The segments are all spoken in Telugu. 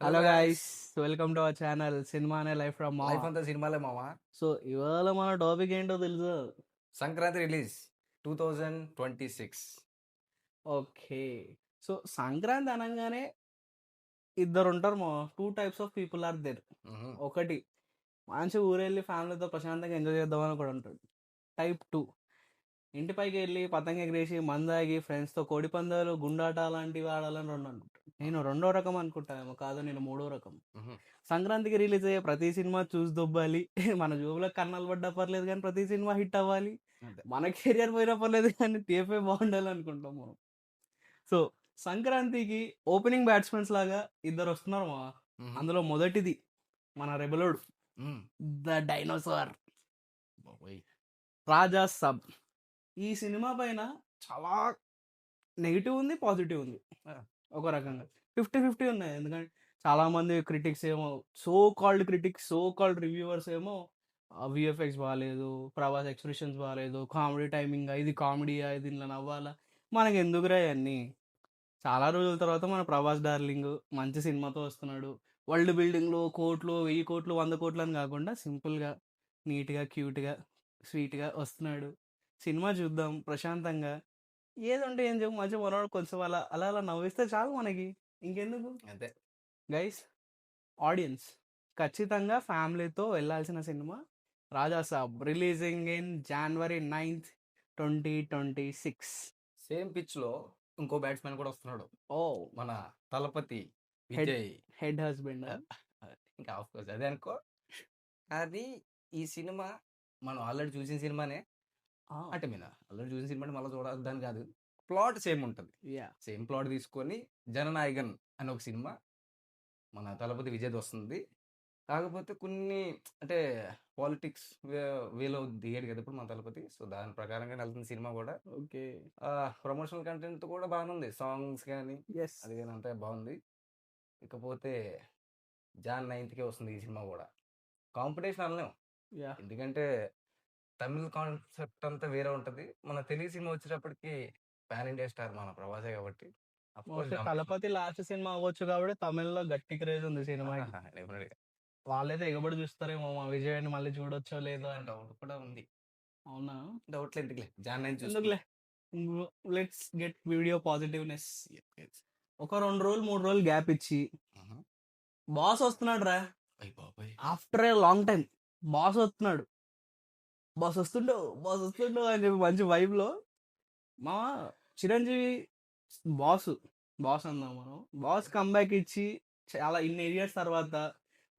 Hello guys, welcome to our channel cinema అనే లైఫ్ ఫ్రమ్ లైఫ్ మామ. అంతా సినిమాలే మామ. సో ఇవాళ మన టాపిక్ ఏంటో తెలుసు? Sankranti release 2026. Okay. So Sankranti అనగానే ఇద్దరు ఉంటారు మా. Two types of people are there. ఒకటి మంచి ఊరెళ్ళి ఫ్యామిలీతో ప్రశాంతంగా ఎంజాయ్ చేద్దామని కూడా ఉంటాడు. టైప్ 2 ఇంటి పైకి వెళ్ళి పతంగ ఎగిరేసి మందాగి ఫ్రెండ్స్తో కోడి పందాలు గుండాట లాంటివి ఆడాలని రెండు అనుకుంటాడు. నేను రెండో రకం అనుకుంటానేమో, కాదు నేను మూడో రకం. సంక్రాంతికి రిలీజ్ అయ్యే ప్రతి సినిమా చూసి దొబ్బాలి, మన జోబులో కన్నాలు పడ్డా పర్లేదు కానీ ప్రతి సినిమా హిట్ అవ్వాలి, మన కెరియర్ పోయినా పర్లేదు కానీ టీఎఫ్ఐ బాగుండాలి అనుకుంటాం మనం. సో సంక్రాంతికి ఓపెనింగ్ బ్యాట్స్మెన్స్ లాగా ఇద్దరు వస్తున్నారు మా. అందులో మొదటిది మన రెబలోడు, ద డైనోసార్, రాజా సబ్. ఈ సినిమా పైన చాలా నెగిటివ్ ఉంది, పాజిటివ్ ఉంది. ఒక రకంగా 50-50 ఉన్నాయి. ఎందుకంటే చాలామంది క్రిటిక్స్ ఏమో, సో కాల్డ్ రివ్యూవర్స్ ఏమో విఎఫ్ఎక్స్ బాగాలేదు, ప్రభాస్ ఎక్స్ప్రెషన్స్ బాగాలేదు, కామెడీ టైమింగ్, ఇది కామెడీయా, ఇది ఇలా నవ్వాలా, మనకి ఎందుకురా అన్నీ. చాలా రోజుల తర్వాత మన ప్రభాస్ డార్లింగ్ మంచి సినిమాతో వస్తున్నాడు. వరల్డ్ బిల్డింగ్లో కోట్లు, 1000 కోట్లు, 100 కోట్లు అని కాకుండా సింపుల్గా, నీట్గా, క్యూట్గా, స్వీట్గా వస్తున్నాడు. సినిమా చూద్దాం ప్రశాంతంగా. ఏదంటే ఏం చెప్పు, మంచి మనవాడు కొంచెం అలా అలా అలా నవ్విస్తే చాలు మనకి, ఇంకెందుకు. అంతే గైస్, ఆడియన్స్ ఖచ్చితంగా ఫ్యామిలీతో వెళ్ళాల్సిన cinema Raja Saab, releasing in January 9th, 2026. Same pitch లో ఇంకో బ్యాట్స్మెన్ కూడా వస్తున్నాడు. ఓ, మన తలపతి విజయ్. Head husband. ఇంకా ఆఫ్ కోర్స్ అదే అనుకో. అది ఈ సినిమా మనం ఆల్రెడీ చూసిన సినిమానే. అంటే మీద ఆల్రెడీ చూసిన సినిమా మళ్ళీ చూడద్దని కాదు, ప్లాట్ సేమ్ ఉంటుంది. సేమ్ ప్లాట్ తీసుకొని జననాయకన్ అని ఒక సినిమా మన తలపతి విజయ్ వస్తుంది. కాకపోతే కొన్ని అంటే పాలిటిక్స్ వేలో దిగాడు కదా ఇప్పుడు మన తలపతి. సో దాని ప్రకారంగా వెళ్తుంది సినిమా కూడా. ఓకే. ప్రమోషనల్ కంటెంట్ కూడా బాగానే ఉంది, సాంగ్స్ కానీ అది కానీ అంతా బాగుంది. ఇకపోతే Jan 9th వస్తుంది ఈ సినిమా కూడా. కాంపిటీషన్ అనలేం, ఎందుకంటే తమిళ కాన్సెప్ట్ అంతా వేరే ఉంటుంది. మన తెలుగు సినిమా వచ్చేటప్పటికి పాన్ ఇండియా స్టార్ మన ప్రభాసే కాబట్టి తలపతి లాస్ట్ సినిమా అవ్వచ్చు కాబట్టి తమిళ్లో గట్టి క్రేజ్ ఉంది సినిమా. వాళ్ళైతే ఎగబడి చూస్తారేమో మా విజయాన్ని మళ్ళీ చూడొచ్చో లేదో అని డౌట్ కూడా ఉంది. అవునా? డౌట్లు ఎందుకులే, Jan 9 ఎందుకులే, లెట్స్ గెట్ వీడియో పాజిటివ్నెస్. ఒక 2 రోజులు 3 రోజులు గ్యాప్ ఇచ్చి బాస్ వస్తున్నాడు రా. After a long time boss వస్తున్నాడు. బాస్ వస్తుండో అని చెప్పి మంచి వైబ్లో మా చిరంజీవి బాస్ అందాం మనం. బాస్ కంబ్యాక్ ఇచ్చి చాలా ఇన్ని ఇయర్స్ తర్వాత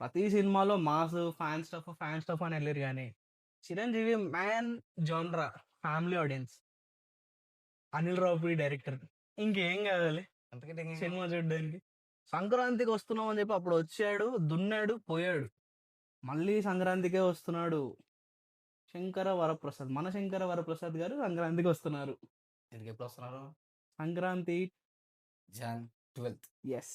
ప్రతి సినిమాలో మాస్ ఫ్యాన్ స్టఫ్ అని వెళ్ళారు. కానీ చిరంజీవి మ్యాన్ జోన్రా, family audience, Anil Ravipudi director, ఇంకేం కావాలి సినిమా చూడడానికి. సంక్రాంతికి వస్తున్నాం అని చెప్పి అప్పుడు వచ్చాడు, దున్నాడు, పోయాడు. మళ్ళీ సంక్రాంతికే వస్తున్నాడు. మన శంకర వరప్రసాద్ గారు సంక్రాంతికి వస్తున్నారు. ఎప్పుడు వస్తున్నారు? Sankranti Jan 12th. Yes.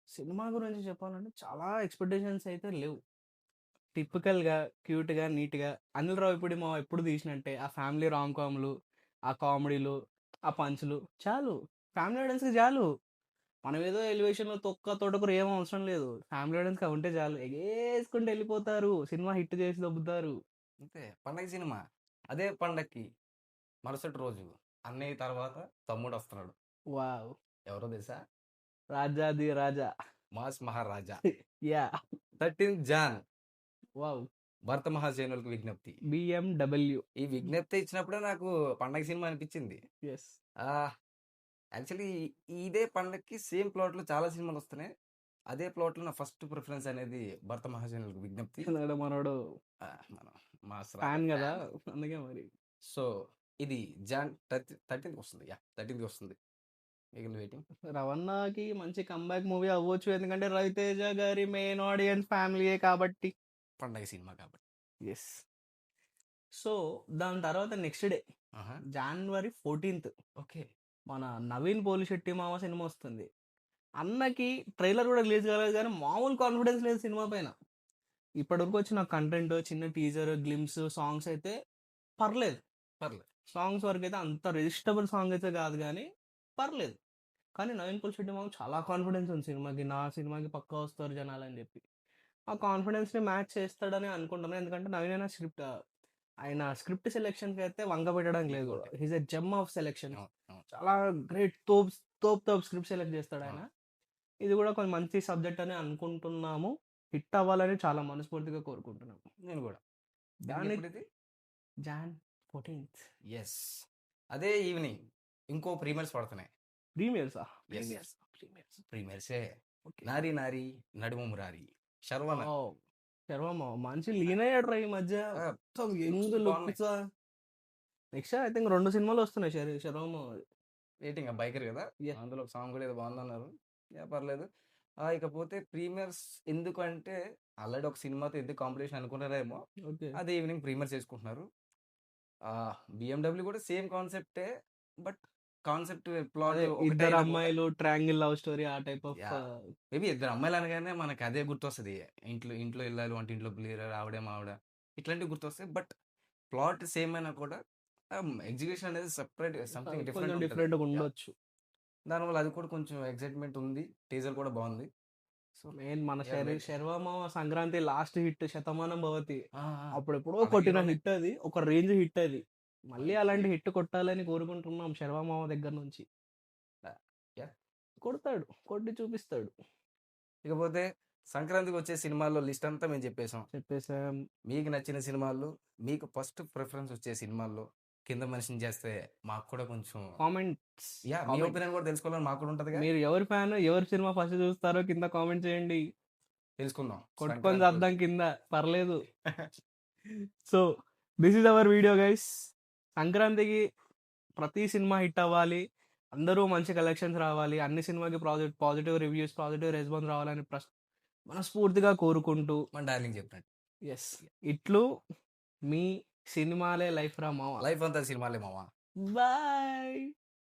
Cinema గురించి చెప్పాలంటే చాలా ఎక్స్పెక్టేషన్స్ అయితే లేవు. టిపికల్గా, క్యూట్గా, నీట్గా అనిల్ రావిపూడి మా ఎప్పుడు తీసినట్టే ఆ ఫ్యామిలీ రామ్ కామ్లు, ఆ కామెడీలు, ఆ పంచులు చాలు. ఫ్యామిలీ ఆడియన్స్కి చాలు. మనం ఏదో ఎలివేషన్లో తోటకూర ఏం అవసరం లేదు. ఫ్యామిలీ ఆడియన్స్కి ఉంటే చాలు, ఎగేసుకుంటూ వెళ్ళిపోతారు, సినిమా హిట్ చేసి దొబ్బుతారు. అంతే. పండగ సినిమా. అదే పండగకి మరుసటి రోజు అన్నయ్య తర్వాత తమ్ముడు వస్తున్నాడు. వావ్. ఎవరో తెలుసా? రాజాది రాజా, మాస్ మహారాజా. యా. 13th Jan. వావ్. భరత మహాసేనులకు విజ్ఞప్తి. BMW. ఈ విజ్ఞప్తి ఇచ్చినప్పుడే నాకు పండగ సినిమా అనిపించింది. యాక్చువల్లీ ఇదే పండగకి సేమ్ ప్లాట్ లో చాలా సినిమాలు వస్తున్నాయి. అదే ప్లాట్ లో నా ఫస్ట్ ప్రిఫరెన్స్ అనేది భరత మహాసేనులకు విజ్ఞప్తి. మనోడు ఫ్యాన్ కదా, అందుకే మరి. సో ఇది Jan 13th వస్తుంది. 13th వస్తుంది. వెయిటింగ్. రవణకి మంచి కంబ్యాక్ మూవీ అవ్వచ్చు, ఎందుకంటే రవితేజ గారి మెయిన్ ఆడియన్స్ ఫ్యామిలీయే కాబట్టి, పండగ సినిమా కాబట్టి. ఎస్. సో దాని తర్వాత next day January 14th okay, మన నవీన్ పోలిశెట్టి మామ సినిమా వస్తుంది. అన్నకి ట్రైలర్ కూడా రిలీజ్ కాలేదు కానీ మామూలు కాన్ఫిడెన్స్ లేదు సినిమా పైన. ఇప్పటివరకు వచ్చిన కంటెంట్, చిన్న టీజర్, గ్లిమ్స్, సాంగ్స్ అయితే పర్లేదు. సాంగ్స్ వరకు అయితే అంత రిజిస్టబుల్ సాంగ్ అయితే కాదు కానీ పర్లేదు. కానీ నవీన్ పులిశెట్టి మాకు చాలా కాన్ఫిడెన్స్ ఉంది సినిమాకి. నా సినిమాకి పక్కా వస్తారు జనాలని చెప్పి. ఆ కాన్ఫిడెన్స్‌ని మ్యాచ్ చేస్తాడని అనుకుంటున్నాను. ఎందుకంటే నవీన్ ఆయన స్క్రిప్ట్ సెలక్షన్‌కి అయితే వంక పెట్టడానికి లేదు. He's a gem of selection. చాలా గ్రేట్ తోప్ స్క్రిప్ట్ సెలెక్ట్ చేస్తాడు ఆయన. ఇది కూడా కొంచెం మంచి సబ్జెక్ట్ అని అనుకుంటున్నాము. హిట్ అవ్వాలని చాలా మనస్ఫూర్తిగా కోరుకుంటున్నాము. నేను కూడా. దాని ఎప్పుడిది? Jan 14th. యెస్. అదే ఈవినింగ్ ఇంకో ప్రీమియర్స్ పడుతున్నాయి. ప్రీమియర్సా? Yes. ప్రీమియర్స్. ప్రీమియర్సే. ఓకే. నారి నారి నడుము మురారి శర్వణ. ఓహ్! శర్వమ మంచి లీన్ అయ్యాడురా ఈ మధ్య. ఆ, మొత్తం యంగ్ బాగున్నాయి. లుక్స్. నెక్స్ట్ ఐ థింక్ 2 సినిమాలు వస్తున్నాయి శర్వమ. వెయిటింగ్ బైకర్ కదా, Yeah. అందులో ఒక సాంగ్ కూడా ఏదో బాగుందన్నారు. పర్లేదు. ఇకపోతే ప్రీమియర్స్ ఎందుకంటే ఆల్రెడీ ఒక సినిమాతో ఎందుకు కాంపిటీషన్ అనుకున్నారేమో, ఓకే. అదే ఈవినింగ్ ప్రీమియర్స్ చేసుకుంటున్నారు. బిఎండబ్ల్యూ కూడా సేమ్ కాన్సెప్టే, బట్ కాన్సెప్ట్ ప్లాట్ అదే ఇద్దరు అమ్మాయిలు ట్రయాంగిల్ లవ్ స్టోరీ ఆ టైప్ ఆఫ్. Yeah. మేబీ ఇద్దరు అమ్మాయిలు అనగానే మనకు అదే గుర్తొస్తుంది. ఇంట్లో ఇల్లాలు అంటే ఇంట్లో బ్లీరర్ ఆవిడే మావిడ ఇట్లాంటివి గుర్తొస్తాయి. బట్ ప్లాట్ సేమ్ అయినా కూడా ఎగ్జిక్యూషన్ అనేది సెపరేట్ సంథింగ్ కొంచెం డిఫరెంట్. డిఫరెంట్గా ఉండొచ్చు. దానివల్ల అది కూడా కొంచెం ఎక్సైట్మెంట్ ఉంది. టీజర్ కూడా బాగుంది. సో మెయిన్ మన Yeah, right. శర్వమ సంక్రాంతి లాస్ట్ హిట్ శతమానం భవతి. అప్పుడెప్పుడో అలాగే కొట్టిన ఇవ్వాలి. హిట్ అది. ఒక రేంజ్ హిట్ అది. మళ్ళీ అలాంటి హిట్ కొట్టాలని కోరుకుంటున్నాం శర్వమామ దగ్గర నుంచి. Yeah. కొడతాడు, కొట్టి చూపిస్తాడు. ఇకపోతే సంక్రాంతికి వచ్చే సినిమాల్లో లిస్ట్ అంతా మేము చెప్పేసాం. చెప్పేసాం. మీకు నచ్చిన సినిమాల్లో, మీకు ఫస్ట్ ప్రిఫరెన్స్ వచ్చే సినిమాల్లో కింద మెన్షన్ చేస్తే మాకు కూడా కొంచెం కామెంట్స్. మీ ఒపీనియన్ కూడా తెలుసుకోవాలని మాకు కూడా ఉంటుంది. మీరు ఎవరి ఫ్యాన్, ఎవరి సినిమా ఫస్ట్ చూస్తారో కింద కామెంట్ చేయండి. తెలుసుకుందాం. కొట్టుకొని అర్థం కింద పర్లేదు. So this is our video guys. సంక్రాంతికి ప్రతి సినిమా హిట్ అవ్వాలి, అందరూ మంచి కలెక్షన్స్ రావాలి, అన్ని సినిమాకి పాజిటివ్ రివ్యూస్, పాజిటివ్ రెస్పాన్స్ రావాలని మనస్ఫూర్తిగా కోరుకుంటూ, మన డార్లింగ్ చెప్పినట్టు ఎస్ ఇట్లు మీ సినిమాలే లైఫ్ రా మావా. లైఫ్ అంతా సినిమాలే మావా. బాయ్.